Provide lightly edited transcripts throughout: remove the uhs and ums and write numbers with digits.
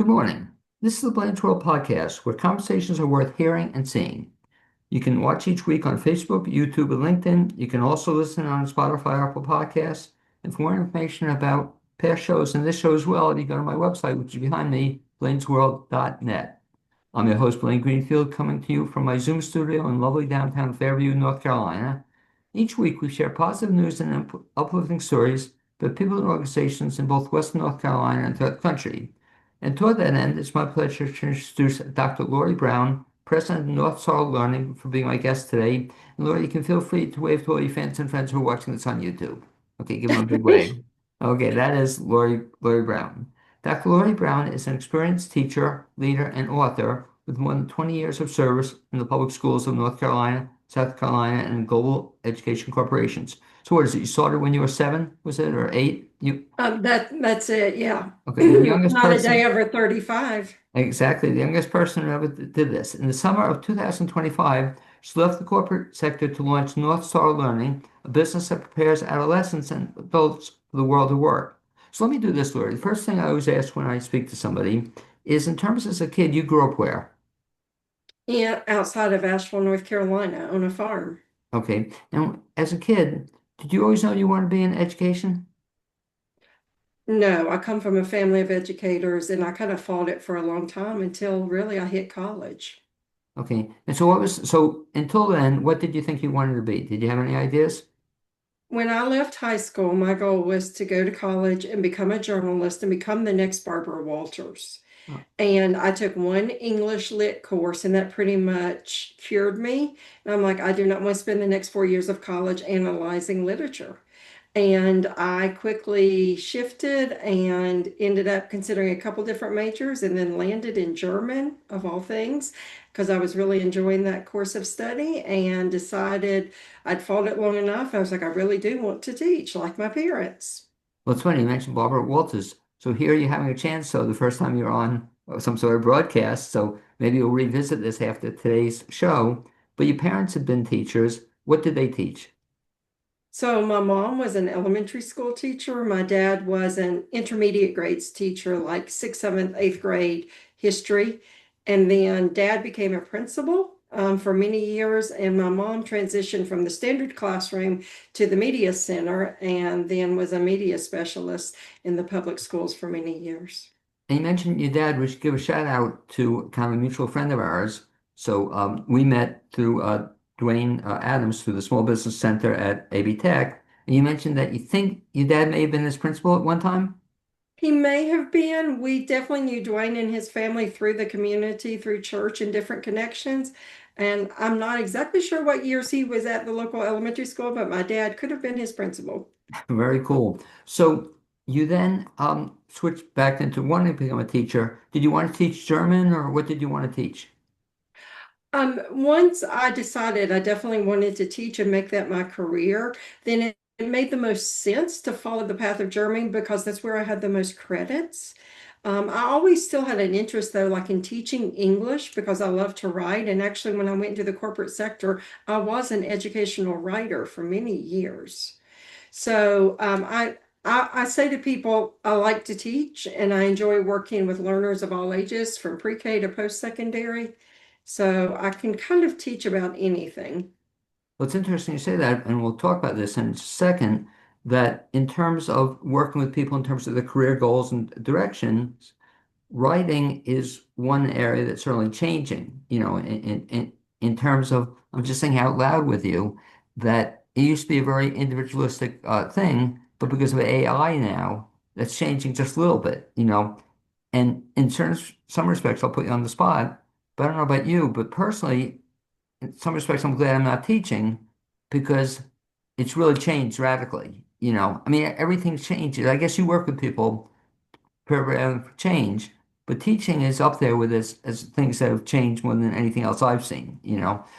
morning. This is the Blaine's World podcast, where conversations are worth hearing and seeing. You can watch each week on Facebook, YouTube, and LinkedIn. You can also listen on Spotify, Apple Podcasts. And for more information about past shows and this show as well, you go to my website, which is behind me, blainesworld.net. I'm your host, Blaine Greenfield, coming to you from my Zoom studio in lovely downtown Fairview, North Carolina. Each week, we share positive news and uplifting stories about people and organizations in both Western North Carolina and throughout the country. And toward that end, it's my pleasure to introduce Dr. Lori Brown, President of North Star Learning, for being my guest today. And Lori, you can feel free to wave to all your fans and friends who are watching this on YouTube. Okay, give them a big wave. Okay, that is Lori Brown. Dr. Lori Brown is an experienced teacher, leader, and author with more than 20 years of service in the public schools of North Carolina, South Carolina, and global education corporations. So what is it? You started when you were 7, was it, or 8? That's it, yeah. Okay, the youngest Not a day person. over 35. Exactly, the youngest person who ever did this. In the summer of 2025, she left the corporate sector to launch North Star Learning, a business that prepares adolescents and adults for the world of work. So let me do this, Lori. The first thing I always ask when I speak to somebody is, in terms as a kid, you grew up where? Yeah, outside of Asheville, North Carolina, on a farm. Okay, and as a kid, did you always know you wanted to be in education? No, I come from a family of educators and I kind of fought it for a long time until really I hit college. Okay, and so until then, what did you think you wanted to be? Did you have any ideas? When I left high school, my goal was to go to college and become a journalist and become the next Barbara Walters. Oh, And I took one English lit course, and that pretty much cured me. And I'm like, I do not want to spend the next 4 years of college analyzing literature. And I quickly shifted and ended up considering a couple different majors and then landed in German, of all things, because I was really enjoying that course of study and decided I'd fought it long enough. I was like, I really do want to teach, like my parents. well, it's funny you mentioned Barbara Walters. So here you're having a chance. So the first time you're on some sort of broadcast. So maybe you'll revisit this after today's show. But your parents have been teachers. What did they teach? So my mom was an elementary school teacher. My dad was an intermediate grades teacher, like sixth, seventh, eighth grade history. And then dad became a principal for many years. And my mom transitioned from the standard classroom to the media center and then was a media specialist in the public schools for many years. And you mentioned your dad. We should give a shout out to kind of a mutual friend of ours. So we met through Dwayne Adams through the Small Business Center at AB Tech. And you mentioned that you think your dad may have been his principal at one time. He may have been. We definitely knew Dwayne and his family through the community, through church and different connections. And I'm not exactly sure what years he was at the local elementary school, but my dad could have been his principal. Very cool. So you then switched back into wanting to become a teacher. Did you want to teach German or what did you want to teach? Once I decided I definitely wanted to teach and make that my career, then it made the most sense to follow the path of German because that's where I had the most credits. I always still had an interest though, like in teaching English because I love to write. And actually, when I went into the corporate sector, I was an educational writer for many years. So I say to people, I like to teach and I enjoy working with learners of all ages from pre-K to post-secondary. So I can kind of teach about anything. Well, it's interesting you say that, and we'll talk about this in a second, that in terms of working with people in terms of their career goals and directions, writing is one area that's certainly changing, in terms of, I'm just saying out loud with you, that it used to be a very individualistic thing, but because of AI now, that's changing just a little bit. And in some respects, I'll put you on the spot, but I don't know about you, but personally, in some respects, I'm glad I'm not teaching because it's really changed radically. I mean, everything changes. I guess you work with people preparing for change, but teaching is up there with as things that have changed more than anything else I've seen.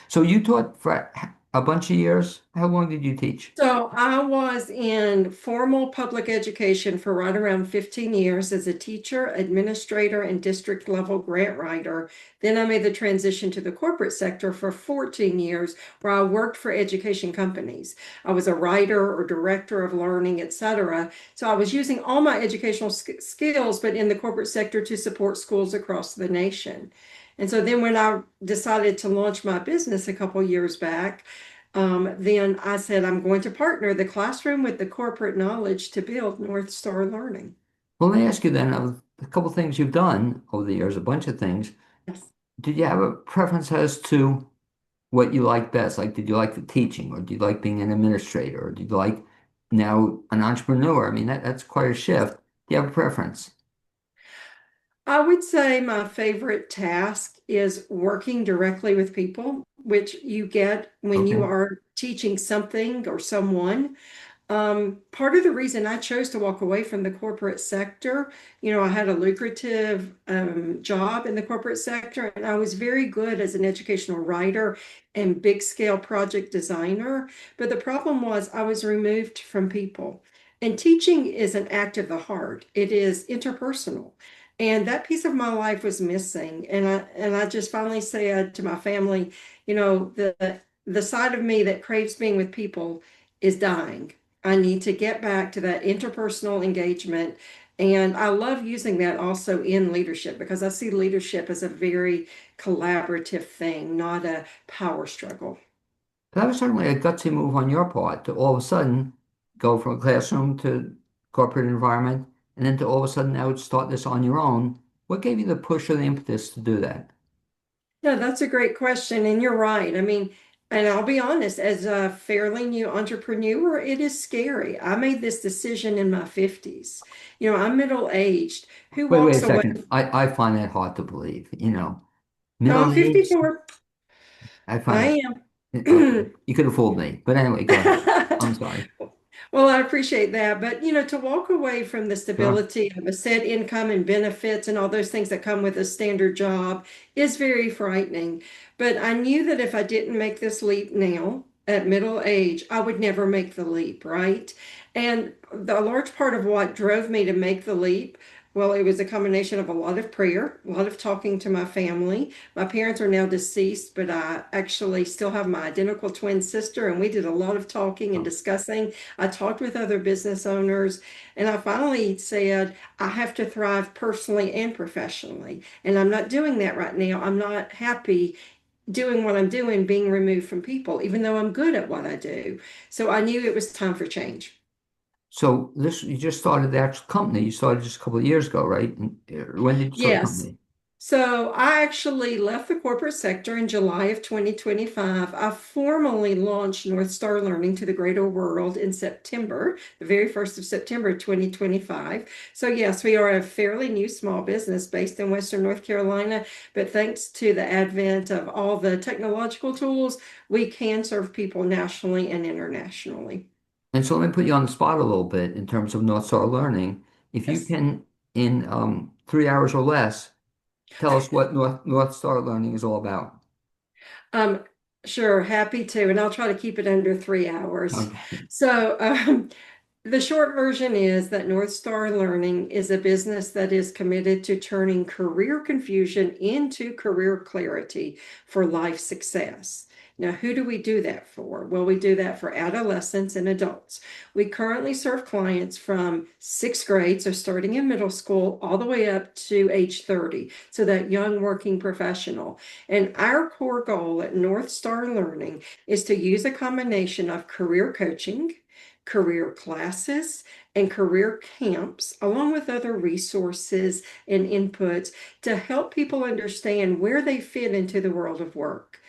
So you taught for a bunch of years? How long did you teach? So I was in formal public education for right around 15 years as a teacher, administrator, and district level grant writer. Then I made the transition to the corporate sector for 14 years, where I worked for education companies. I was a writer or director of learning, etc. So I was using all my educational skills, but in the corporate sector to support schools across the nation. And so then when I decided to launch my business a couple years back, then I said, I'm going to partner the classroom with the corporate knowledge to build North Star Learning. Well, let me ask you then, of a couple things you've done over the years, a bunch of things. Yes. Did you have a preference as to what you like best? Like, did you like the teaching, or do you like being an administrator, or do you like now an entrepreneur? I mean, that's quite a shift. Do you have a preference? I would say my favorite task is working directly with people, which you get when you Okay. are teaching something or someone. Part of the reason I chose to walk away from the corporate sector, I had a lucrative job in the corporate sector, and I was very good as an educational writer and big scale project designer. But the problem was I was removed from people. And teaching is an act of the heart. It is interpersonal. And that piece of my life was missing. And I just finally said to my family, the side of me that craves being with people is dying. I need to get back to that interpersonal engagement. And I love using that also in leadership because I see leadership as a very collaborative thing, not a power struggle. That was certainly a gutsy move on your part to all of a sudden go from a classroom to corporate environment, and then to all of a sudden now start this on your own. What gave you the push or the impetus to do that? Yeah, that's a great question. And you're right. I mean, and I'll be honest, as a fairly new entrepreneur, it is scary. I made this decision in my 50s. I'm middle-aged. Who Wait a walks away? second. I find that hard to believe. No, I'm Middle age, 54. I find I it, okay. am. You could have fooled me. But anyway, go ahead. I'm sorry. Well, I appreciate that. But, to walk away from the Sure. stability of a set income and benefits and all those things that come with a standard job is very frightening. But I knew that if I didn't make this leap now at middle age, I would never make the leap, right? And a large part of what drove me to make the leap, well, it was a combination of a lot of prayer, a lot of talking to my family. My parents are now deceased, but I actually still have my identical twin sister, and we did a lot of talking and Oh. discussing. I talked with other business owners, and I finally said, I have to thrive personally and professionally. And I'm not doing that right now. I'm not happy doing what I'm doing, being removed from people, even though I'm good at what I do. So I knew it was time for change. So this, you just started the actual company. You started just a couple of years ago, right? And, when did you start the Yes. company? So I actually left the corporate sector in July of 2025. I formally launched North Star Learning to the greater world in September, the very 1st of September 2025. So yes, we are a fairly new small business based in Western North Carolina, but thanks to the advent of all the technological tools, we can serve people nationally and internationally. And so let me put you on the spot a little bit in terms of North Star Learning. If you Yes. can, in 3 hours or less, tell us what North Star Learning is all about. Um, sure, happy to, and I'll try to keep it under 3 hours. Okay. So, the short version is that North Star Learning is a business that is committed to turning career confusion into career clarity for life success. Now, who do we do that for? Well, we do that for adolescents and adults. We currently serve clients from sixth grade, so starting in middle school, all the way up to age 30, so that young working professional. And our core goal at North Star Learning is to use a combination of career coaching, career classes, and career camps, along with other resources and inputs to help people understand where they fit into the world of work.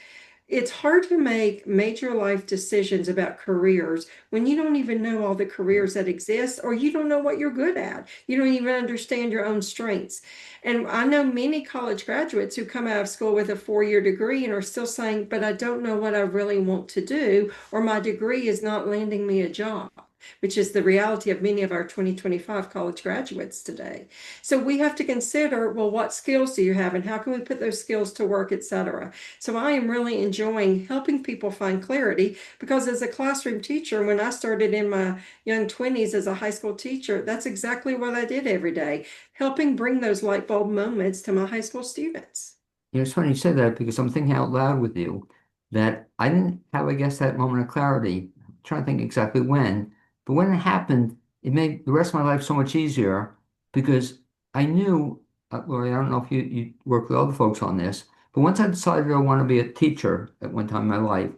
It's hard to make major life decisions about careers when you don't even know all the careers that exist or you don't know what you're good at. You don't even understand your own strengths. And I know many college graduates who come out of school with a 4-year degree and are still saying, but I don't know what I really want to do, or my degree is not landing me a job. which is the reality of many of our 2025 college graduates today. So we have to consider, well, what skills do you have and how can we put those skills to work, et cetera. So I am really enjoying helping people find clarity because as a classroom teacher, when I started in my young 20s as a high school teacher, that's exactly what I did every day, helping bring those light bulb moments to my high school students. It's funny you say that because I'm thinking out loud with you that I didn't have, I guess, that moment of clarity. I'm trying to think exactly when, but when it happened, it made the rest of my life so much easier because I knew, Lori, I don't know if you work with other folks on this, but once I decided I want to be a teacher at one time in my life,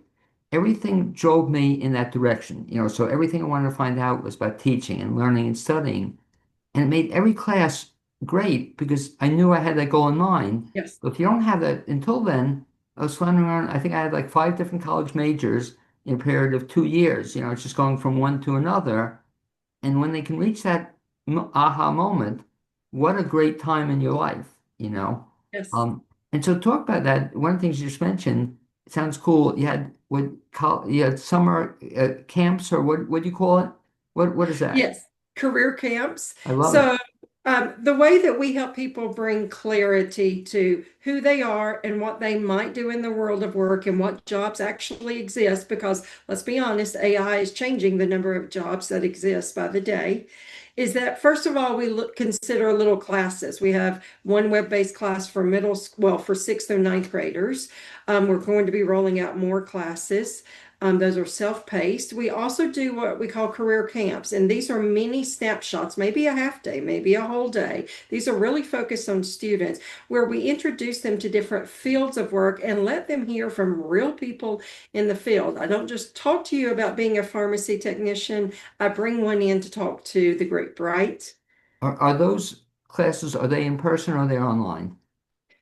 everything drove me in that direction. So everything I wanted to find out was about teaching and learning and studying. And it made every class great because I knew I had that goal in mind. Yes. But if you don't have that until then, I was flying around. I think I had like 5 different college majors in a period of 2 years. It's just going from one to another. And when they can reach that aha moment, what a great time in your life. Yes. Um, and so talk about that. One of the things you just mentioned, it sounds cool. You had summer camps, or what do you call it? What is that? Yes, career camps. I love it. So, the way that we help people bring clarity to who they are and what they might do in the world of work and what jobs actually exist, because let's be honest, AI is changing the number of jobs that exist by the day. Is that first of all, consider little classes. We have one web-based class for middle school, well, for sixth or ninth graders. We're going to be rolling out more classes. Those are self-paced. We also do what we call career camps, and these are mini snapshots, maybe a half day, maybe a whole day. These are really focused on students where we introduce them to different fields of work and let them hear from real people in the field. I don't just talk to you about being a pharmacy technician. I bring one in to talk to the group, right? Are those classes, are they in person or are they online?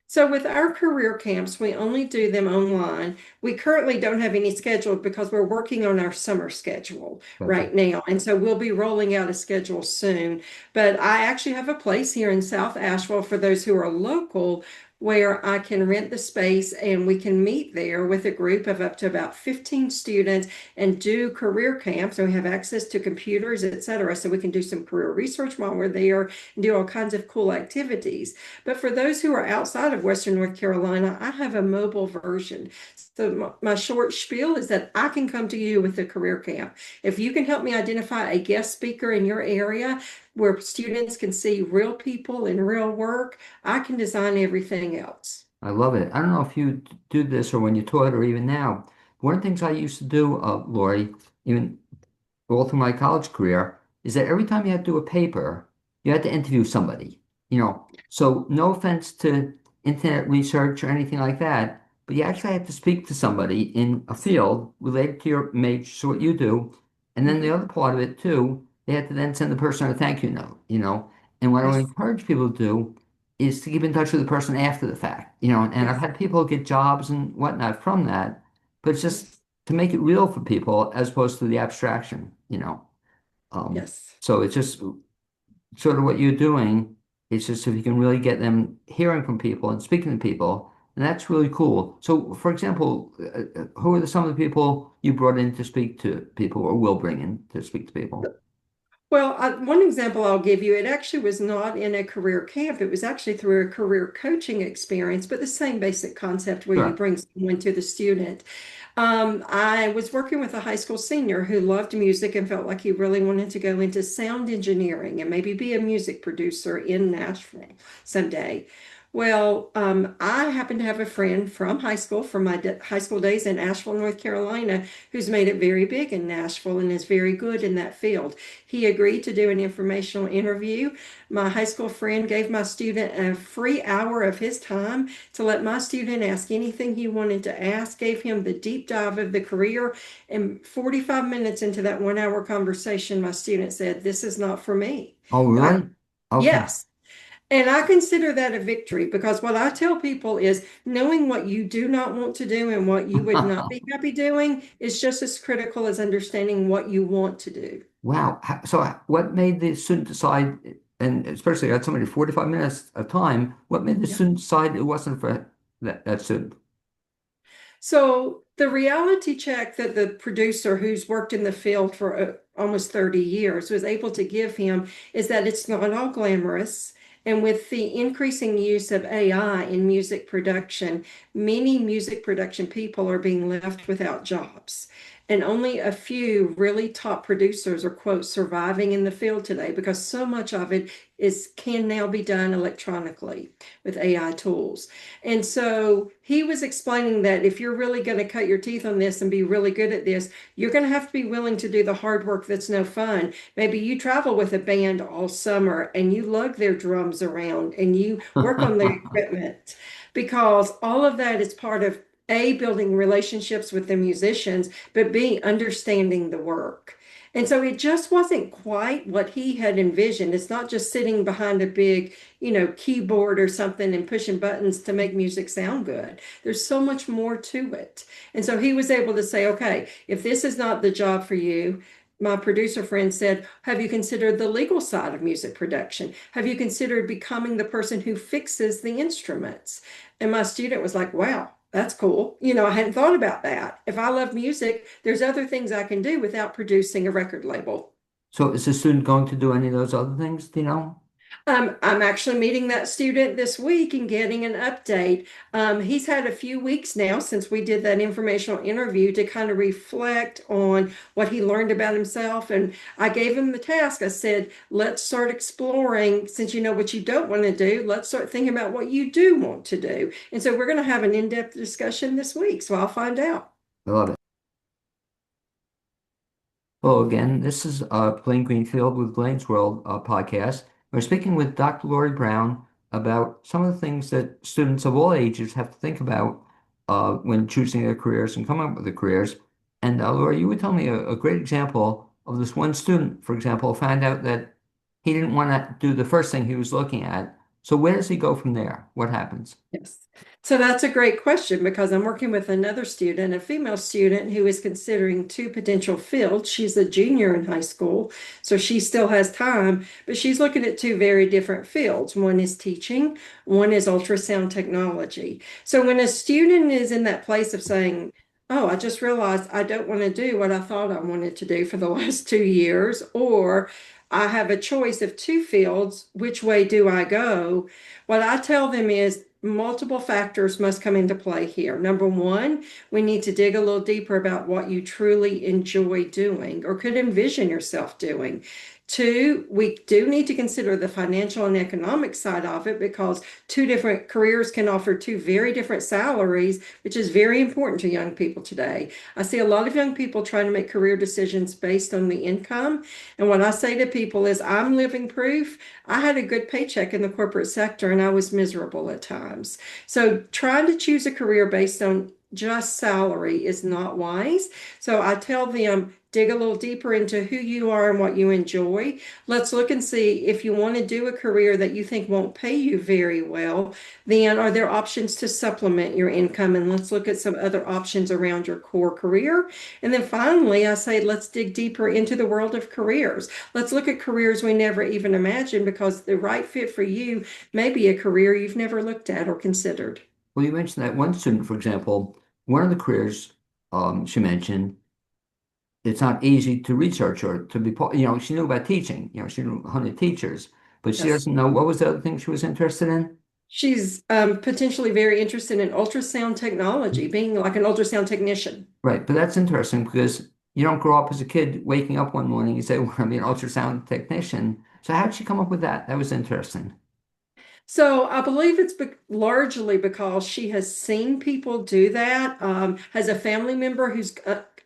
So with our career camps, we only do them online. We currently don't have any scheduled because we're working on our summer schedule Gotcha. right now. And so we'll be rolling out a schedule soon. But I actually have a place here in South Asheville for those who are local where I can rent the space and we can meet there with a group of up to about 15 students and do career camps. And we have access to computers, et cetera. So we can do some career research while we're there and do all kinds of cool activities. But for those who are outside of Western North Carolina, I have a mobile version. So my short spiel is that I can come to you with a career camp. If you can help me identify a guest speaker in your area where students can see real people in real work, I can design everything else. I love it. I don't know if you do this or when you taught or even now. One of the things I used to do, Lori, even all through my college career, is that every time you had to do a paper, you had to interview somebody. So no offense to internet research or anything like that, but you actually had to speak to somebody in a field related to your major, so what you do. And then the Mhm. other part of it too, they had to then send the person a thank you note. And what I would Yes, encourage people to do is to keep in touch with the person after the fact. And I've yes, had people get jobs and whatnot from that, but it's just yes, to make it real for people as opposed to the abstraction. Um, yes. so it's just sort of what you're doing. It's just if you can really get them hearing from people and speaking to people, and that's really cool. So, for example, who are some of the people you brought in to speak to people or will bring in to speak to people? Well, one example I'll give you, it actually was not in a career camp. It was actually through a career coaching experience, but the same basic concept where you Sure. bring someone to the student. I was working with a high school senior who loved music and felt like he really wanted to go into sound engineering and maybe be a music producer in Nashville someday. Well, I happen to have a friend from high school, from my high school days in Asheville, North Carolina, who's made it very big in Nashville and is very good in that field. He agreed to do an informational interview. My high school friend gave my student a free hour of his time to let my student ask anything he wanted to ask, gave him the deep dive of the career. And 45 minutes into that 1 hour conversation, my student said, "This is not for me." Oh, I, really? Okay. yes. And I consider that a victory because what I tell people is knowing what you do not want to do and what you would not be happy doing is just as critical as understanding what you want to do. Wow. So, what made the student decide, and especially at somebody 45 minutes of time, what made the Yeah. student decide it wasn't for that student? So the reality check that the producer who's worked in the field for almost 30 years was able to give him is that it's not all glamorous. And with the increasing use of AI in music production, many music production people are being left without jobs. And only a few really top producers are, quote, surviving in the field today because so much of it can now be done electronically with AI tools. And so he was explaining that if you're really going to cut your teeth on this and be really good at this, you're going to have to be willing to do the hard work that's no fun. Maybe you travel with a band all summer and you lug their drums around and you work on their equipment because all of that is part of A, building relationships with the musicians, but B, understanding the work. And so it just wasn't quite what he had envisioned. It's not just sitting behind a big, keyboard or something and pushing buttons to make music sound good. There's so much more to it. And so he was able to say, okay, if this is not the job for you, my producer friend said, have you considered the legal side of music production? Have you considered becoming the person who fixes the instruments? And my student was like, wow, that's cool. I hadn't thought about that. If I love music, there's other things I can do without producing a record label. So is the student going to do any of those other things? Do you know? I'm actually meeting that student this week and getting an update. He's had a few weeks now since we did that informational interview to kind of reflect on what he learned about himself. And I gave him the task. I said, let's start exploring, since you know what you don't want to do, let's start thinking about what you do want to do. And so we're going to have an in-depth discussion this week. So I'll find out. I love it. Hello again. This is Blaine Greenfield with Blaine's World podcast. We're speaking with Dr. Lori Brown about some of the things that students of all ages have to think about when choosing their careers and coming up with their careers. And Lori, you would tell me a great example of this one student, for example, found out that he didn't want to do the first thing he was looking at. So where does he go from there? What happens? Yes. So that's a great question because I'm working with another student, a female student who is considering two potential fields. She's a junior in high school, so she still has time, but she's looking at two very different fields. One is teaching, one is ultrasound technology. So when a student is in that place of saying, oh, I just realized I don't want to do what I thought I wanted to do for the last 2 years, or I have a choice of two fields, which way do I go? What I tell them is multiple factors must come into play here. Number one, we need to dig a little deeper about what you truly enjoy doing or could envision yourself doing. Two, we do need to consider the financial and economic side of it because two different careers can offer two very different salaries, which is very important to young people today. I see a lot of young people trying to make career decisions based on the income. And what I say to people is, I'm living proof. I had a good paycheck in the corporate sector and I was miserable at times. So trying to choose a career based on just salary is not wise. So I tell them, dig a little deeper into who you are and what you enjoy. Let's look and see if you want to do a career that you think won't pay you very well, then are there options to supplement your income? And let's look at some other options around your core career. And then finally, I say, let's dig deeper into the world of careers. Let's look at careers we never even imagined because the right fit for you may be a career you've never looked at or considered. Well, you mentioned that one student, for example, one of the careers she mentioned, it's not easy to research or to be part, she knew about teaching, she knew 100 teachers, but she Yes. doesn't know what was the other thing she was interested in. She's potentially very interested in ultrasound technology, being like an ultrasound technician. Right. But that's interesting because you don't grow up as a kid waking up one morning and say, well, I'm an ultrasound technician. So how did she come up with that? That was interesting. So I believe it's largely because she has seen people do that, has a family member who's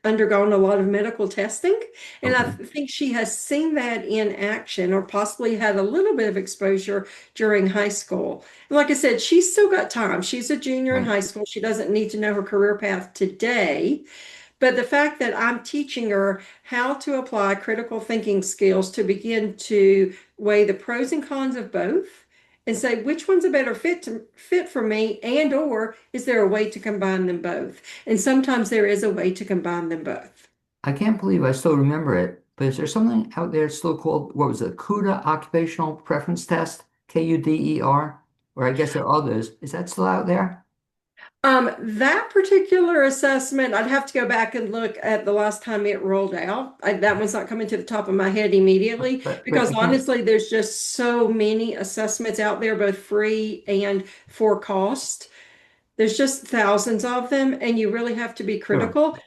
undergone a lot of medical testing. And I Okay. think she has seen that in action or possibly had a little bit of exposure during high school. And like I said, she's still got time. She's a junior in Right. high school. She doesn't need to know her career path today. But the fact that I'm teaching her how to apply critical thinking skills to begin to weigh the pros and cons of both and say which one's a better fit for me and or is there a way to combine them both? And sometimes there is a way to combine them both. I can't believe I still remember it, but is there something out there still called, what was it, CUDA Occupational Preference Test? KUDER? Or I guess there are others. Is that still out there? That particular assessment, I'd have to go back and look at the last time it rolled out. That one's not coming to the top of my head immediately But because again, honestly, there's just so many assessments out there, both free and for cost. There's just thousands of them, and you really have to be sure. critical.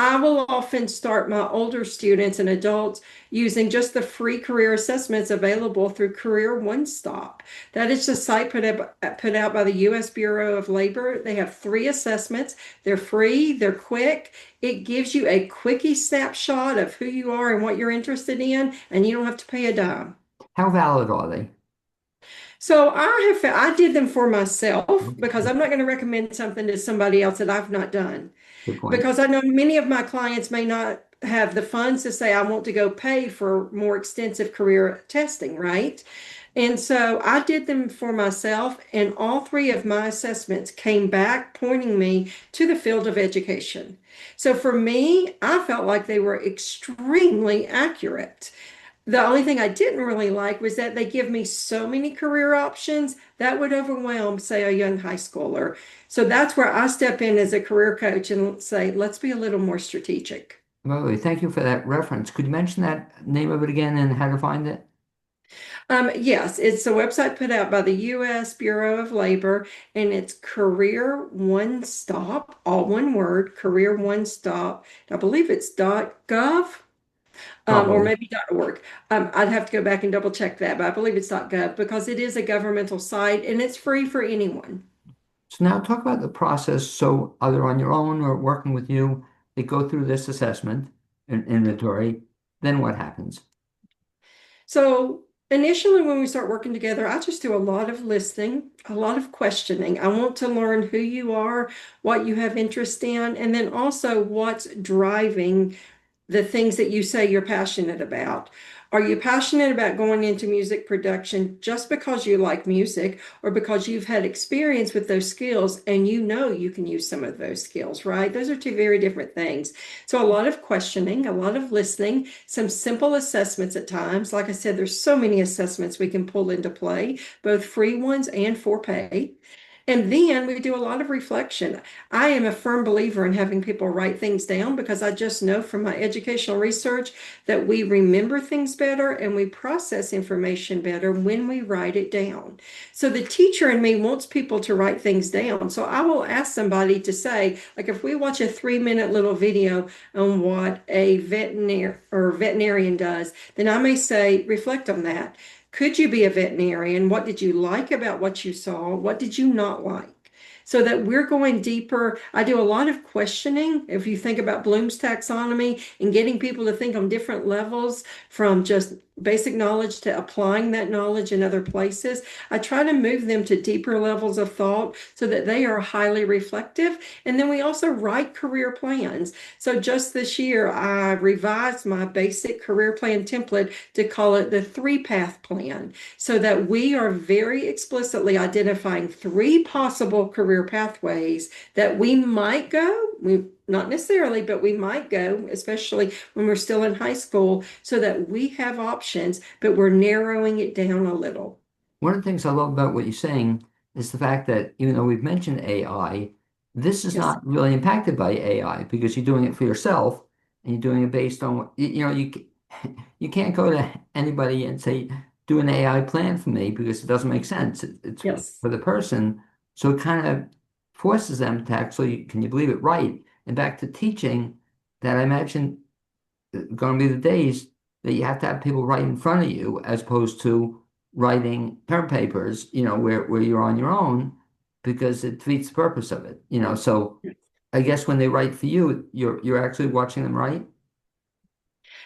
I will often start my older students and adults using just the free career assessments available through Career One Stop. That is the site put out by the U.S. Bureau of Labor. They have three assessments. They're free, they're quick. It gives you a quickie snapshot of who you are and what you're interested in, and you don't have to pay a dime. How valid are they? So I did them for myself because Okay, I'm not going to recommend something to somebody else that I've not done. good point. Because I know many of my clients may not have the funds to say, I want to go pay for more extensive career testing, right? And so I did them for myself, and all three of my assessments came back pointing me to the field of education. So for me, I felt like they were extremely accurate. The only thing I didn't really like was that they give me so many career options that would overwhelm, say, a young high schooler. So that's where I step in as a career coach and say, let's be a little more strategic. Lovely. Thank you for that reference. Could you mention that name of it again and how to find it? Yes, it's a website put out by the U.S. Bureau of Labor, and it's Career One Stop, all one word, Career One Stop. I believe it's .gov. Or Probably. maybe .org. I'd have to go back and double check that, but I believe it's .gov because it is a governmental site and it's free for anyone. So now talk about the process. So either on your own or working with you, they go through this assessment and inventory. Then what happens? So initially, when we start working together, I just do a lot of listening, a lot of questioning. I want to learn who you are, what you have interest in, and then also what's driving the things that you say you're passionate about. Are you passionate about going into music production just because you like music or because you've had experience with those skills and you know you can use some of those skills, right? Those are two very different things. So, a lot of questioning, a lot of listening, some simple assessments at times. Like I said, there's so many assessments we can pull into play, both free ones and for pay. And then we do a lot of reflection. I am a firm believer in having people write things down because I just know from my educational research that we remember things better and we process information better when we write it down. So the teacher in me wants people to write things down. So I will ask somebody to say, like if we watch a 3-minute little video on what a veterinarian does, then I may say, reflect on that. Could you be a veterinarian? What did you like about what you saw? What did you not like? So that we're going deeper. I do a lot of questioning. If you think about Bloom's taxonomy and getting people to think on different levels from just basic knowledge to applying that knowledge in other places, I try to move them to deeper levels of thought so that they are highly reflective. And then we also write career plans. So just this year, I revised my basic career plan template to call it the three-path plan so that we are very explicitly identifying three possible career pathways that we might go. We not necessarily, but we might go, especially when we're still in high school, so that we have options, but we're narrowing it down a little. One of the things I love about what you're saying is the fact that even though we've mentioned AI, this is Yes. not really impacted by AI because you're doing it for yourself and you're doing it based on what you can't go to anybody and say do an AI plan for me because it doesn't make sense. It's Yes. for the person, so it kind of forces them to actually, can you believe it, right? And back to teaching, that I imagine going to be the days that you have to have people right in front of you as opposed to writing term papers, where you're on your own because it defeats the purpose of it, So I guess when they write for you, you're actually watching them write.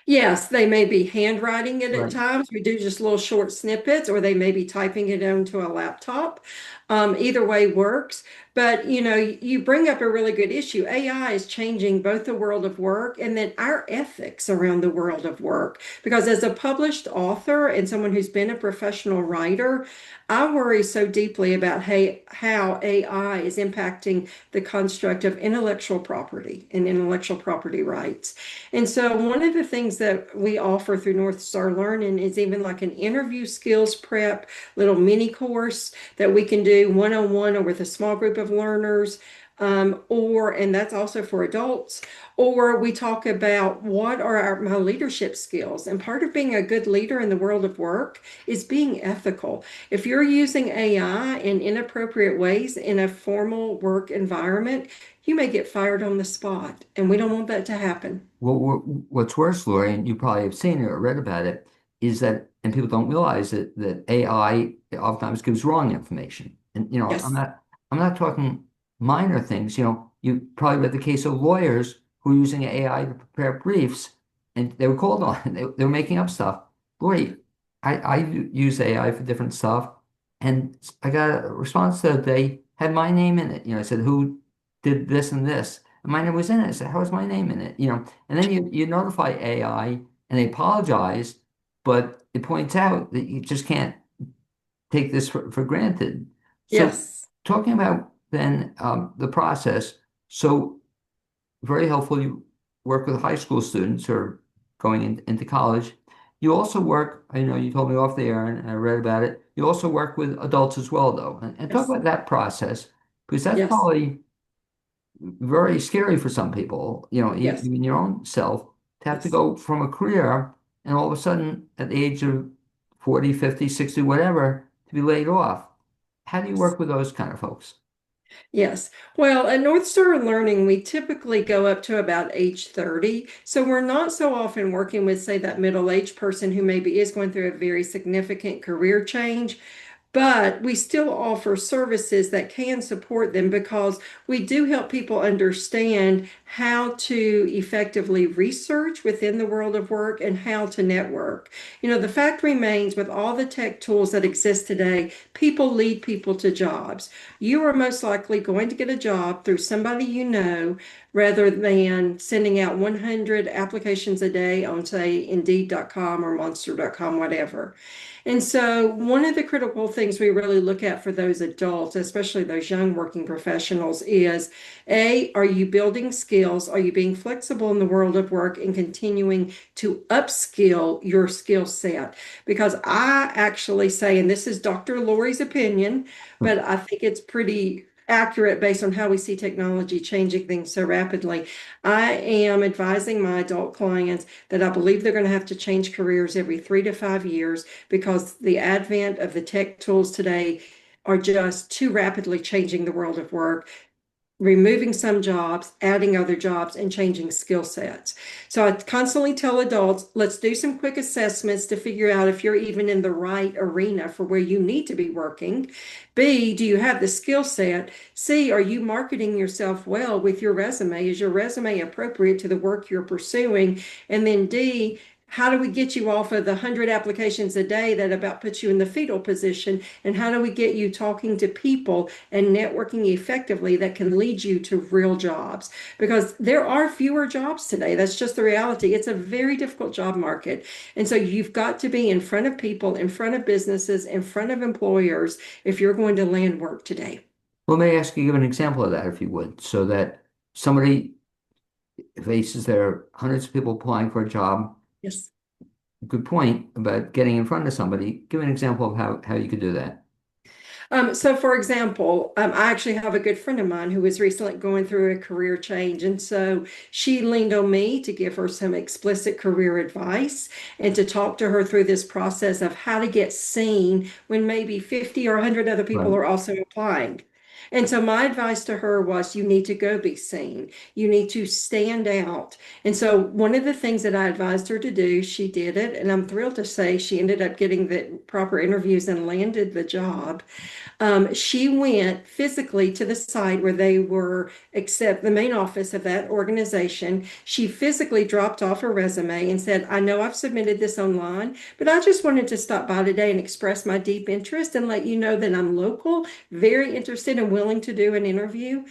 Yes, they may be handwriting it at Right. times. We do just little short snippets, or they may be typing it onto a laptop. Either way works. But you bring up a really good issue. AI is changing both the world of work and then our ethics around the world of work. Because as a published author and someone who's been a professional writer, I worry so deeply about how AI is impacting the construct of intellectual property and intellectual property rights. And so, one of the things that we offer through North Star Learning is even like an interview skills prep little mini course that we can do one on one or with a small group of learners, and that's also for adults, or we talk about what are my leadership skills. And part of being a good leader in the world of work is being ethical. If you're using AI in inappropriate ways in a formal work environment, you may get fired on the spot, and we don't want that to happen. Well, what's worse, Lori, and you probably have seen it or read about it, is that, and people don't realize it, that AI oftentimes gives wrong information. And Yes. I'm not talking minor things. You probably read the case of lawyers who were using AI to prepare briefs, and they were called on. They were making up stuff. Lori, I use AI for different stuff, and I got a response the other day had my name in it. I said, "Who did this and this?" And my name was in it. I said, "How is my name in it?" And then you notify AI and they apologize, but it points out that you just can't take this for granted. So Yes. talking about then the process, so very helpful. You work with high school students who are going into college. You also work, I know you told me off the air and I read about it. You also work with adults as well, though. And talk Yes. about that process, because that's Yes. probably very scary for some people, Yes. even your own self, to have to Yes. go from a career and all of a sudden at the age of 40, 50, 60, whatever, to be laid off. How do you Yes. work with those kind of folks? Yes. Well, at North Star Learning, we typically go up to about age 30. So we're not so often working with, say, that middle-aged person who maybe is going through a very significant career change. But we still offer services that can support them because we do help people understand how to effectively research within the world of work and how to network. The fact remains with all the tech tools that exist today, people lead people to jobs. You are most likely going to get a job through somebody you know rather than sending out 100 applications a day on, say, Indeed.com or Monster.com, whatever. And so, one of the critical things we really look at for those adults, especially those young working professionals, is A, are you building skills? Are you being flexible in the world of work and continuing to upskill your skill set? Because I actually say, and this is Dr. Lori's opinion, but I think it's pretty accurate based on how we see technology changing things so rapidly. I am advising my adult clients that I believe they're going to have to change careers every 3 to 5 years because the advent of the tech tools today are just too rapidly changing the world of work, removing some jobs, adding other jobs, and changing skill sets. So I constantly tell adults, let's do some quick assessments to figure out if you're even in the right arena for where you need to be working. B, do you have the skill set? C, are you marketing yourself well with your resume? Is your resume appropriate to the work you're pursuing? And then D, how do we get you off of the 100 applications a day that about puts you in the fetal position? And how do we get you talking to people and networking effectively that can lead you to real jobs? Because there are fewer jobs today. That's just the reality. It's a very difficult job market. And so you've got to be in front of people, in front of businesses, in front of employers if you're going to land work today. Well, may I ask you, give an example of that, if you would, so that somebody faces there are hundreds of people applying for a job. Yes. Good point about getting in front of somebody. Give an example of how you could do that. So, for example, I actually have a good friend of mine who was recently going through a career change. And so she leaned on me to give her some explicit career advice and to talk to her through this process of how to get seen when maybe 50 or 100 other people Right. are also applying. And so my advice to her was you need to go be seen. You need to stand out. And so one of the things that I advised her to do, she did it. And I'm thrilled to say she ended up getting the proper interviews and landed the job. She went physically to the site where they were, except the main office of that organization. She physically dropped off her resume and said, I know I've submitted this online, but I just wanted to stop by today and express my deep interest and let you know that I'm local, very interested and willing to do an interview.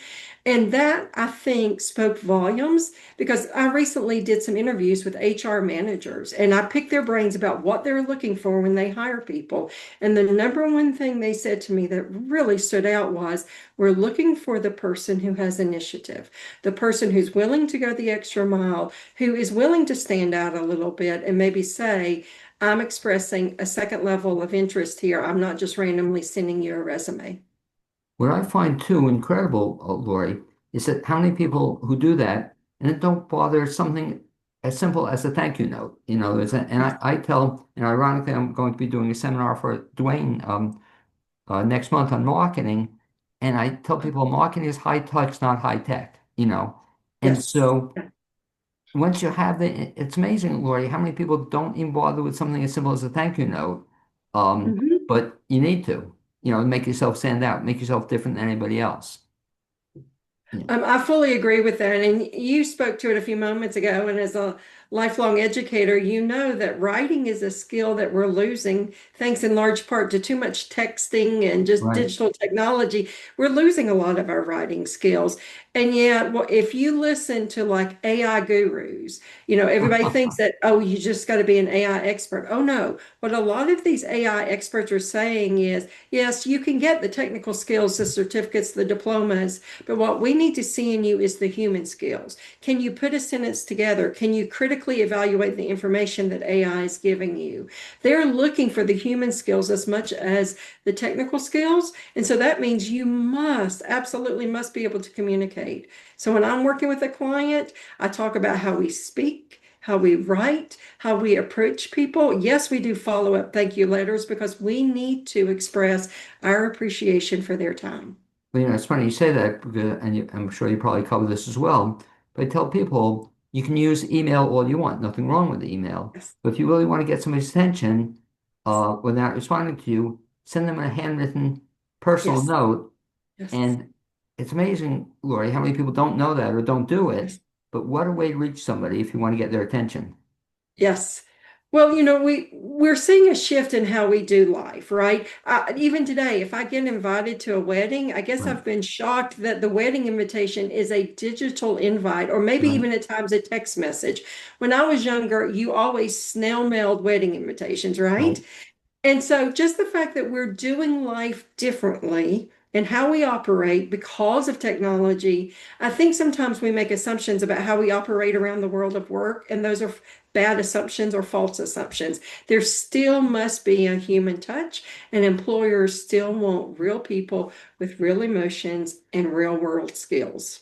And that, I think, spoke volumes because I recently did some interviews with HR managers and I picked their brains about what they're looking for when they hire people. And the number one thing they said to me that really stood out was, we're looking for the person who has initiative, the person who's willing to go the extra mile, who is willing to stand out a little bit and maybe say, I'm expressing a second level of interest here. I'm not just randomly sending you a resume. what I find too incredible, Lori, is that how many people who do that and then don't bother something as simple as a thank you note. And I tell, and ironically, I'm going to be doing a seminar for Dwayne next month on marketing, and I tell people marketing is high touch, not high tech. And Yes. so once you have it's amazing, Lori, how many people don't even bother with something as simple as a thank you note. Mhm. But you need to make yourself stand out, make yourself different than anybody else. Yeah. I fully agree with that. And you spoke to it a few moments ago. And as a lifelong educator, you know that writing is a skill that we're losing, thanks in large part to too much texting and just Right. digital technology. We're losing a lot of our writing skills. And yet, if you listen to like AI gurus, everybody thinks that, oh, you just got to be an AI expert. Oh, no. What a lot of these AI experts are saying is, yes, you can get the technical skills, the certificates, the diplomas. But what we need to see in you is the human skills. Can you put a sentence together? Can you critically evaluate the information that AI is giving you? They're looking for the human skills as much as the technical skills. And so that means you absolutely must be able to communicate. So when I'm working with a client, I talk about how we speak, how we write, how we approach people. Yes, we do follow up thank you letters because we need to express our appreciation for their time. Well, it's funny you say that because, and I'm sure you probably cover this as well. But I tell people you can use email all you want, nothing wrong with email. Yes. But if you really want to get somebody's attention, when they're not responding to you, send them a handwritten personal Yes. note. Yes. And it's amazing, Lori, how many people don't know that or don't do it. Yes. But what a way to reach somebody if you want to get their attention. Yes. Well, we're seeing a shift in how we do life, right? Even today, if I get invited to a wedding, I guess Right. I've been shocked that the wedding invitation is a digital invite, or maybe Right. even at times a text message. When I was younger, you always snail mailed wedding invitations, Right. right? And so just the fact that we're doing life differently and how we operate because of technology, I think sometimes we make assumptions about how we operate around the world of work, and those are bad assumptions or false assumptions. There still must be a human touch, and employers still want real people with real emotions and real world skills.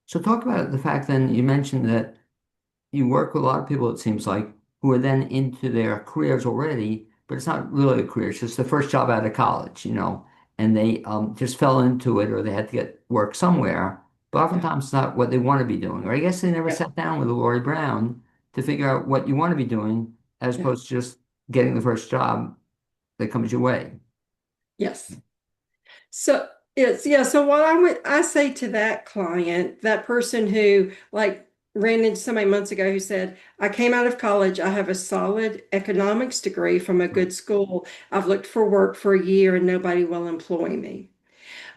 So talk about the fact then you mentioned that you work with a lot of people, it seems like, who are then into their careers already, but it's not really a career. It's just the first job out of college, and they just fell into it or they had to get work somewhere. But Yeah. oftentimes it's not what they want to be doing. Or I guess they never Yeah. sat down with a Lori Brown to figure out what you want to be doing as Yeah. opposed to just getting the first job that comes your way. Yes. So so what I say to that client, that person who like ran into somebody months ago who said, I came out of college, I have a solid economics degree from a good school. I've looked for work for a year and nobody will employ me.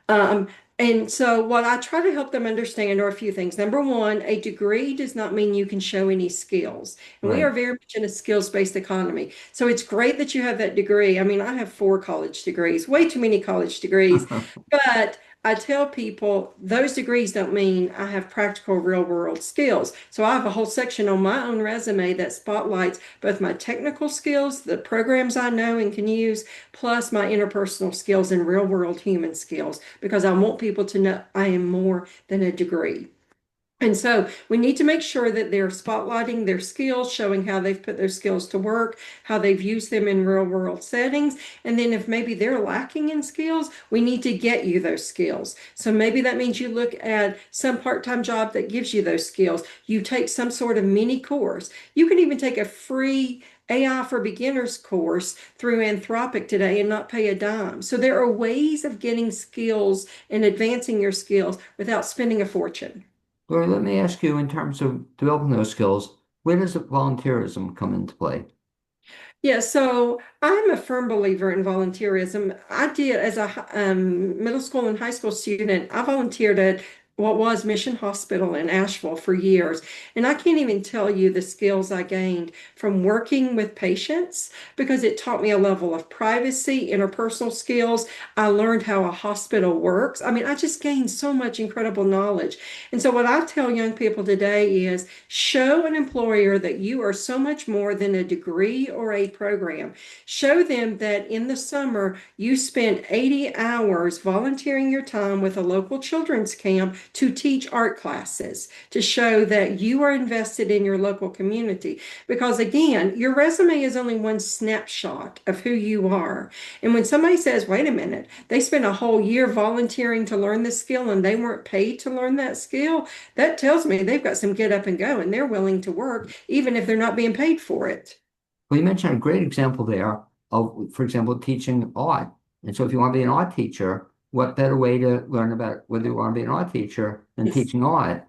Um, and so what I try to help them understand are a few things. Number one, a degree does not mean you can show any skills. And we Right. are very much in a skills-based economy. So it's great that you have that degree. I mean, I have 4 college degrees, way too many college degrees. But I tell people those degrees don't mean I have practical real world skills. So I have a whole section on my own resume that spotlights both my technical skills, the programs I know and can use, plus my interpersonal skills and real world human skills, because I want people to know I am more than a degree. And so we need to make sure that they're spotlighting their skills, showing how they've put their skills to work, how they've used them in real world settings. And then if maybe they're lacking in skills, we need to get you those skills. So maybe that means you look at some part-time job that gives you those skills. You take some sort of mini course. You can even take a free AI for Beginners course through Anthropic today and not pay a dime. So there are ways of getting skills and advancing your skills without spending a fortune. Lori, let me ask you in terms of developing those skills, where does volunteerism come into play? Yeah, so I'm a firm believer in volunteerism. I did as a middle school and high school student. I volunteered at what was Mission Hospital in Asheville for years. And I can't even tell you the skills I gained from working with patients because it taught me a level of privacy, interpersonal skills. I learned how a hospital works. I mean, I just gained so much incredible knowledge. And so, what I tell young people today is show an employer that you are so much more than a degree or a program. Show them that in the summer you spent 80 hours volunteering your time with a local children's camp to teach art classes, to show that you are invested in your local community. Because again, your resume is only one snapshot of who you are. And when somebody says, wait a minute, they spent a whole year volunteering to learn this skill and they weren't paid to learn that skill, that tells me they've got some get up and go and they're willing to work even if they're not being paid for it. Well, you mentioned a great example there of, for example, teaching art. And so if you want to be an art teacher, what better way to learn about whether you want to be an art teacher than Yes. teaching art?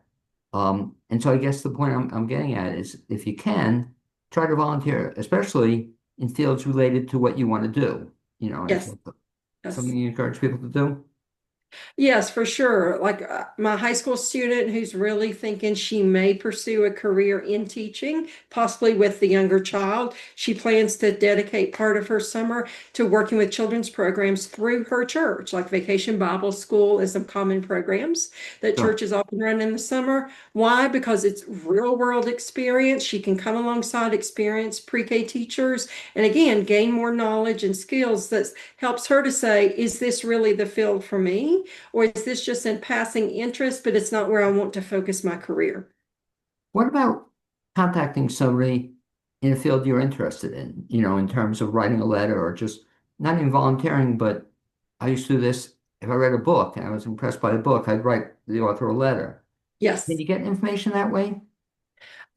And so I guess the point I'm getting at is if you can, try to volunteer, especially in fields related to what you want to do, and Yes. so Yes. something you encourage people to do. Yes, for sure. Like my high school student who's really thinking she may pursue a career in teaching, possibly with the younger child. She plans to dedicate part of her summer to working with children's programs through her church, like Vacation Bible School and some common programs that Sure. churches often run in the summer. Why? Because it's real world experience. She can come alongside experienced pre-K teachers and again gain more knowledge and skills that helps her to say, is this really the field for me? Or is this just in passing interest, but it's not where I want to focus my career? What about contacting somebody in a field you're interested in, in terms of writing a letter or just not even volunteering, but I used to do this if I read a book and I was impressed by the book, I'd write the author a letter. Can Yes. you get information that way?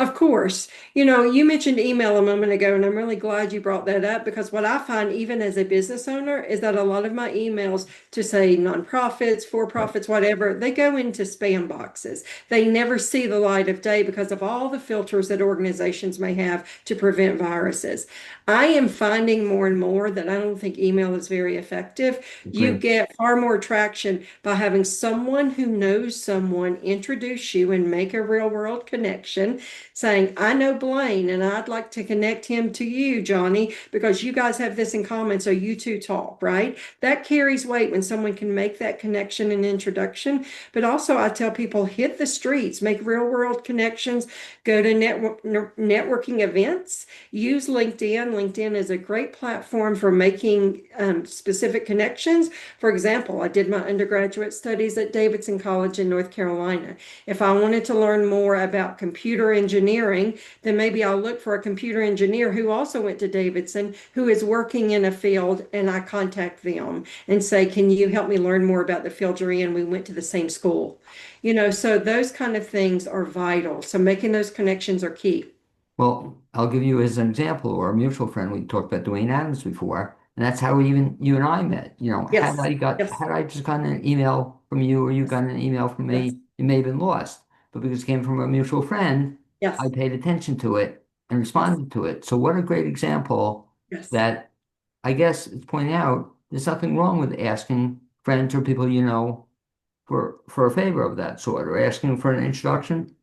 Of course. You mentioned email a moment ago, and I'm really glad you brought that up because what I find, even as a business owner, is that a lot of my emails to say nonprofits, for Right. profits, whatever, they go into spam boxes. They never see the light of day because of all the filters that organizations may have to prevent viruses. I am finding more and more that I don't think email is very effective. You Agree. get far more traction by having someone who knows someone introduce you and make a real world connection saying, I know Blaine and I'd like to connect him to you, Johnny, because you guys have this in common. So you two talk, right? That carries weight when someone can make that connection and introduction. But also, I tell people hit the streets, make real world connections, go to networking events, use LinkedIn. LinkedIn is a great platform for making specific connections. For example, I did my undergraduate studies at Davidson College in North Carolina. If I wanted to learn more about computer engineering, then maybe I'll look for a computer engineer who also went to Davidson, who is working in a field, and I contact them and say, can you help me learn more about the field you're in? We went to the same school. So those kind of things are vital. So making those connections are key. Well, I'll give you as an example, or a mutual friend. We talked about Dwayne Adams before, and that's how even you and I met. Yes, Had yes, I just gotten an email from you or you yes, gotten an email from yes, me, it may have been lost. But because it came from a mutual friend, I yes, paid attention to it and yes, responded to it. So what a great example yes. that I guess it's pointing out there's nothing wrong with asking friends or people for a favor of that sort, or asking for an introduction.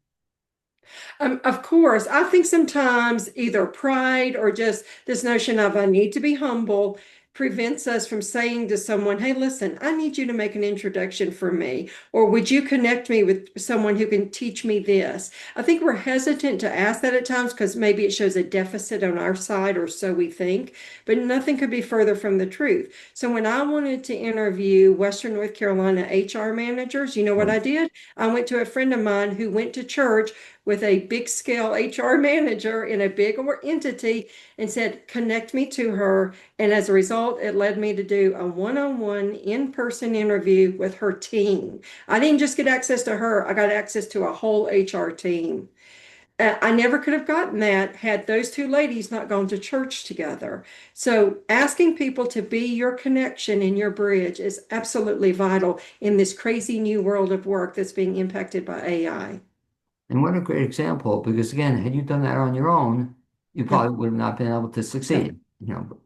Of course, I think sometimes either pride or just this notion of I need to be humble prevents us from saying to someone, hey, listen, I need you to make an introduction for me, or would you connect me with someone who can teach me this? I think we're hesitant to ask that at times because maybe it shows a deficit on our side, or so we think, but nothing could be further from the truth. So when I wanted to interview Western North Carolina HR managers, you know what Right. I did? I went to a friend of mine who went to church with a big scale HR manager in a big entity and said, connect me to her. And as a result, it led me to do a one-on-one in-person interview with her team. I didn't just get access to her, I got access to a whole HR team. I never could have gotten that had those two ladies not gone to church together. So, asking people to be your connection and your bridge is absolutely vital in this crazy new world of work that's being impacted by AI. And what a great example, because again, had you done that on your own, you Yeah, probably would have not been able to yeah. succeed,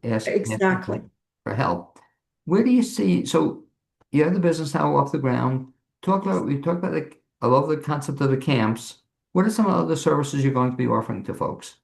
asking Exactly. for help. Where do you see, so you have the business now off the ground. Yes. We talked about like I love the concept of the camps. What are some of the services you're going to be offering to folks?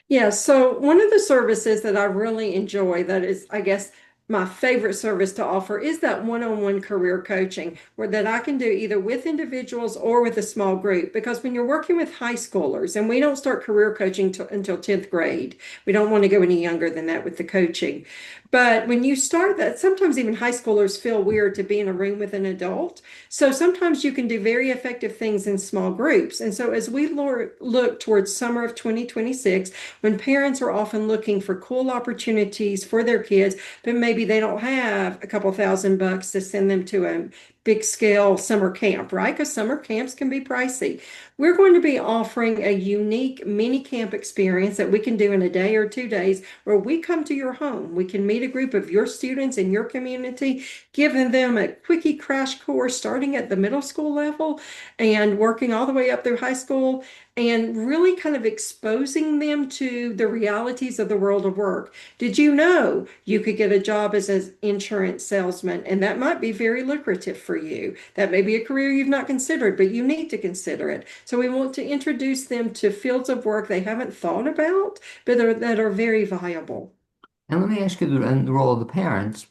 Yeah, so one of the services that I really enjoy, that is, I guess, my favorite service to offer is that one-on-one career coaching, where that I can do either with individuals or with a small group. Because when you're working with high schoolers, and we don't start career coaching until 10th grade, we don't want to go any younger than that with the coaching. But when you start that, sometimes even high schoolers feel weird to be in a room with an adult. So sometimes you can do very effective things in small groups. And so as we look towards summer of 2026, when parents are often looking for cool opportunities for their kids, but maybe they don't have a couple $1,000 to send them to a big scale summer camp, right? Because summer camps can be pricey. We're going to be offering a unique mini camp experience that we can do in a day or 2 days where we come to your home. We can meet a group of your students in your community, giving them a quickie crash course starting at the middle school level and working all the way up through high school, and really kind of exposing them to the realities of the world of work. Did you know you could get a job as an insurance salesman, and that might be very lucrative for you? That may be a career you've not considered, but you need to consider it. So we want to introduce them to fields of work they haven't thought about, but that are very viable. And let me ask you the role of the parents.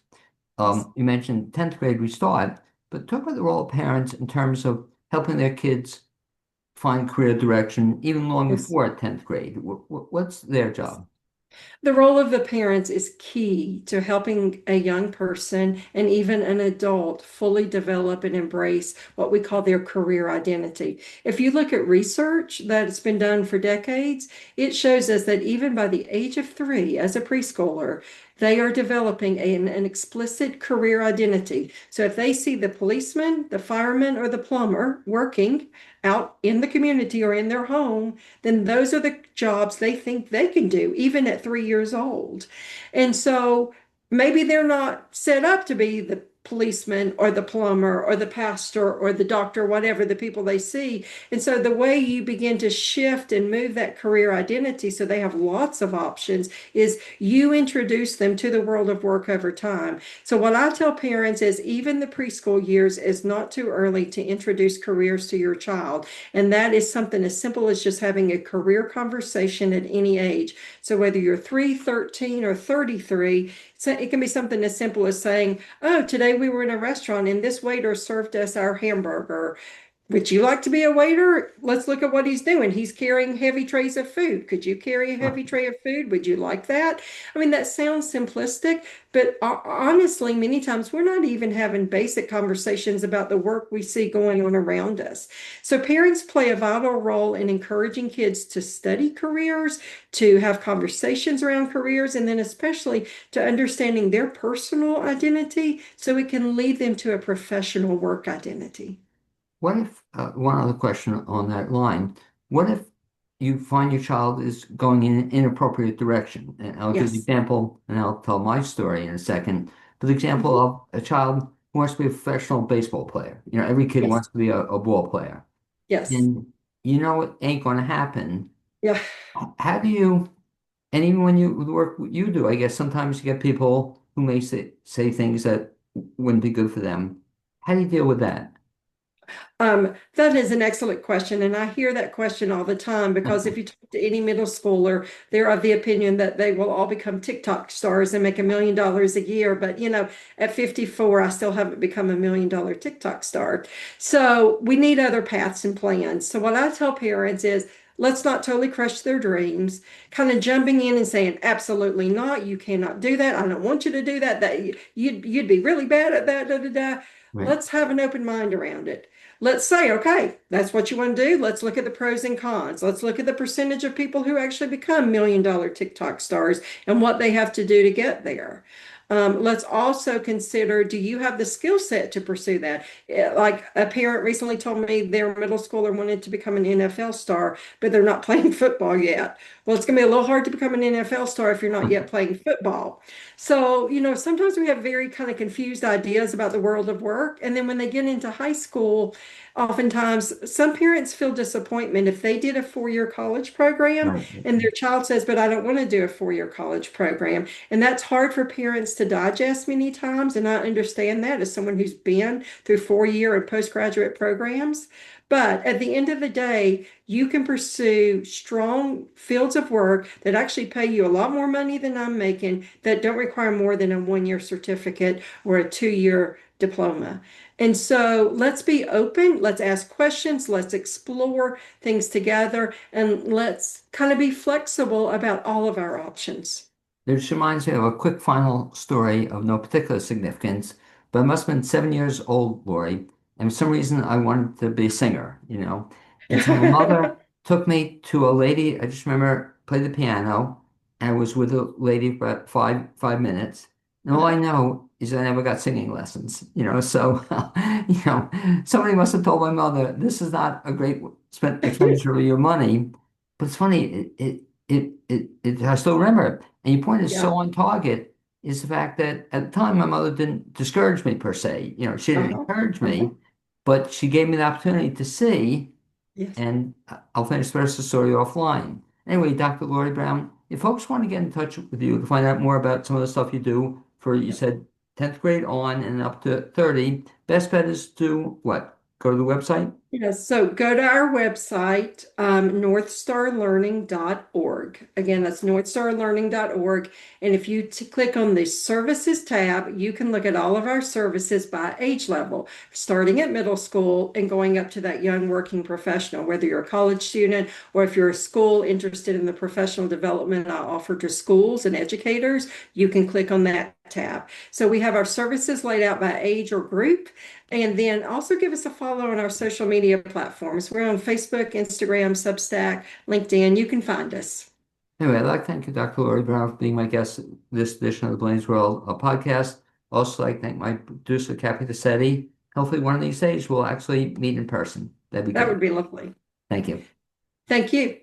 Yes. You mentioned 10th grade restart, but talk about the role of parents in terms of helping their kids find career direction even long Yes. before 10th grade. What's their job? The role of the parents is key to helping a young person and even an adult fully develop and embrace what we call their career identity. If you look at research that's been done for decades, it shows us that even by the age of 3, as a preschooler, they are developing an explicit career identity. So if they see the policeman, the fireman, or the plumber working out in the community or in their home, then those are the jobs they think they can do, even at 3 years old. And so maybe they're not set up to be the policeman or the plumber or the pastor or the doctor, whatever the people they see. And so the way you begin to shift and move that career identity so they have lots of options is you introduce them to the world of work over time. So what I tell parents is even the preschool years is not too early to introduce careers to your child. And that is something as simple as just having a career conversation at any age. So whether you're 3, 13, or 33, so it can be something as simple as saying, "Oh, today we were in a restaurant and this waiter served us our hamburger. Would you like to be a waiter? Let's look at what he's doing. He's carrying heavy trays of food. Could you carry a Huh. heavy tray of food? Would you like that?" I mean, that sounds simplistic, but honestly, many times we're not even having basic conversations about the work we see going on around us. So parents play a vital role in encouraging kids to study careers, to have conversations around careers, and then especially to understanding their personal identity so it can lead them to a professional work identity. What if, one other question on that line, what if you find your child is going in an inappropriate direction? And I'll give the Yes. example, and I'll tell my story in a second. But the example Mhm. of a child who wants to be a professional baseball player. You know, every kid Yes. wants to be a ball player. Yes. And you know it ain't going to happen. Yeah. How do you, and even when you the work you do, I guess sometimes you get people who may say things that wouldn't be good for them. How do you deal with that? That is an excellent question. And I hear that question all the time because if you talk to any middle schooler, they're of the opinion that they will all become TikTok stars and make $1 million a year. But, at 54, I still haven't become $1 million TikTok star. So we need other paths and plans. So what I tell parents is, let's not totally crush their dreams, kind of jumping in and saying, absolutely not, you cannot do that. I don't want you to do that. That you'd be really bad at that. Da, da, da. Right. Let's have an open mind around it. Let's say, okay, that's what you want to do. Let's look at the pros and cons. Let's look at the percentage of people who actually become $1 million TikTok stars and what they have to do to get there. Let's also consider, do you have the skill set to pursue that? Like a parent recently told me their middle schooler wanted to become an NFL star, but they're not playing football yet. Well, it's going to be a little hard to become an NFL star if you're not yet playing football. So, sometimes we have very kind of confused ideas about the world of work. And then when they get into high school, oftentimes some parents feel disappointment if they did a 4-year college program Right. and their child says, but I don't want to do a 4-year college program. And that's hard for parents to digest many times. And I understand that as someone who's been through 4-year and postgraduate programs. But at the end of the day, you can pursue strong fields of work that actually pay you a lot more money than I'm making, that don't require more than a 1-year certificate or a 2-year diploma. And so let's be open, let's ask questions, let's explore things together, and let's kind of be flexible about all of our options. This reminds me of a quick final story of no particular significance, but I must have been 7 years old, Lori, and for some reason I wanted to be a singer. And so my mother took me to a lady, I just remember played the piano, and I was with a lady for about five minutes. And all I know is I never got singing lessons. So somebody must have told my mother, this is not a great expenditure of your money. But it's funny, I still remember it. And your point is so Yeah. on target is the fact that at the time my mother didn't discourage me per se. She didn't Uh-huh. encourage Uh-huh. me, but she gave me the opportunity to see, Yes. and I'll finish the rest of the story offline. Anyway, Dr. Lori Brown, if folks want to get in touch with you to find out more about some of the stuff you do for, you said 10th grade on and up to 30, best bet is to what? Go to the website? Yes, so go to our website, northstarlearning.org. Again, that's northstarlearning.org. And if you click on the services tab, you can look at all of our services by age level, starting at middle school and going up to that young working professional, whether you're a college student or if you're a school interested in the professional development I offer to schools and educators, you can click on that tab. So we have our services laid out by age or group. And then also give us a follow on our social media platforms. We're on Facebook, Instagram, Substack, LinkedIn. You can find us. Anyway, I'd like to thank you, Dr. Lori Brown, for being my guest this edition of the Blaine's World podcast. Also, like to thank my producer, Kathy Tassetti. Hopefully, one of these days we'll actually meet in person. That'd be That would great. be lovely. Thank you. Thank you.